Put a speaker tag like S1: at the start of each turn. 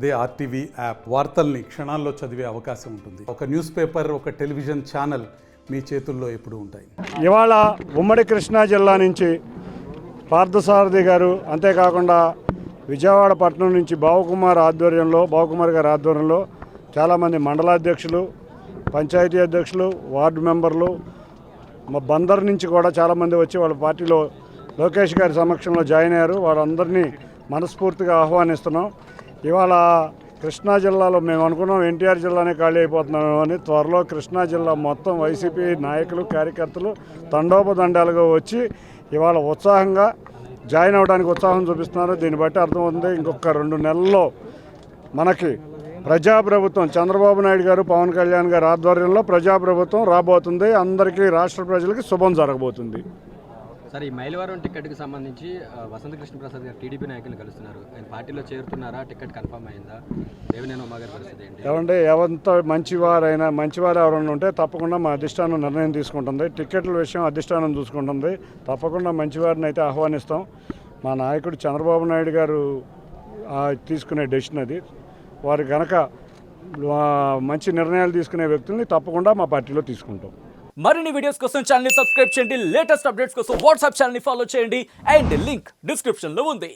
S1: అదే RTV app వార్తల్ని క్షణాల్లో చదివే అవకాశం ఉంటుంది. ఒక న్యూస్ పేపర్, ఒక టెలివిజన్ ఛానల్ మీ చేతుల్లో ఎప్పుడూ ఉంటాయి.
S2: ఇవాళ ఉమ్మడి కృష్ణా జిల్లా నుంచి పార్థసారథి గారు, అంతేకాకుండా విజయవాడ పట్టణం నుంచి బావకుమార్ గారి ఆధ్వర్యంలో చాలామంది మండలాధ్యక్షులు, పంచాయతీ అధ్యక్షులు, వార్డు మెంబర్లు, బందర్ నుంచి కూడా చాలామంది వచ్చి వాళ్ళ పార్టీలో లోకేష్ గారి సమక్షంలో జాయిన్ అయ్యారు. వాళ్ళందరినీ మనస్ఫూర్తిగా ఆహ్వానిస్తున్నాం. ఇవాళ కృష్ణా జిల్లాలో మేము అనుకున్నాం ఎన్టీఆర్ జిల్లానే ఖాళీ అయిపోతున్నాము అని. త్వరలో కృష్ణా జిల్లా మొత్తం వైసీపీ నాయకులు, కార్యకర్తలు తండోపదండాలుగా వచ్చి ఇవాళ ఉత్సాహంగా జాయిన్ అవ్వడానికి ఉత్సాహం చూపిస్తున్నారు. దీన్ని బట్టి అర్థమవుతుంది ఇంకొక 2 నెలల్లో మనకి ప్రజాప్రభుత్వం, చంద్రబాబు నాయుడు గారు, పవన్ కళ్యాణ్ గారి ఆధ్వర్యంలో ప్రజాప్రభుత్వం రాబోతుంది. అందరికీ, రాష్ట్ర ప్రజలకి శుభం జరగబోతుంది.
S3: సార్, ఈ మైలవరం టికెట్కి సంబంధించి వసంత కృష్ణప్రసాద్ గారు టీడీపీ నాయకులు కలుస్తున్నారు. ఆయన పార్టీలో చేరుతున్నారా? టికెట్ కన్ఫర్మ్ అయిందా? దేవినేని ఉమా గారి పరిస్థితి ఏంటి?
S2: ఏమంటే ఎంత మంచివారు ఎవరైనా ఉంటే తప్పకుండా మా అధిష్టానం నిర్ణయం తీసుకుంటుంది. టికెట్ల విషయం అధిష్టానం చూసుకుంటుంది. తప్పకుండా మంచివారిని అయితే ఆహ్వానిస్తాం. మా నాయకుడు చంద్రబాబు నాయుడు గారు తీసుకునే డెసిషన్ అది. వారు కనుక మంచి నిర్ణయాలు తీసుకునే వ్యక్తుల్ని తప్పకుండా మా పార్టీలో తీసుకుంటాం.
S4: మరిన్ని వీడియోస్ కోసం ఛానల్ ని సబ్స్క్రైబ్ చేయండి. లేటెస్ట్ అప్డేట్స్ కోసం వాట్సాప్ ఛానల్ ని ఫాలో చేయండి. అండ్ లింక్ డిస్క్రిప్షన్ లో ఉంది.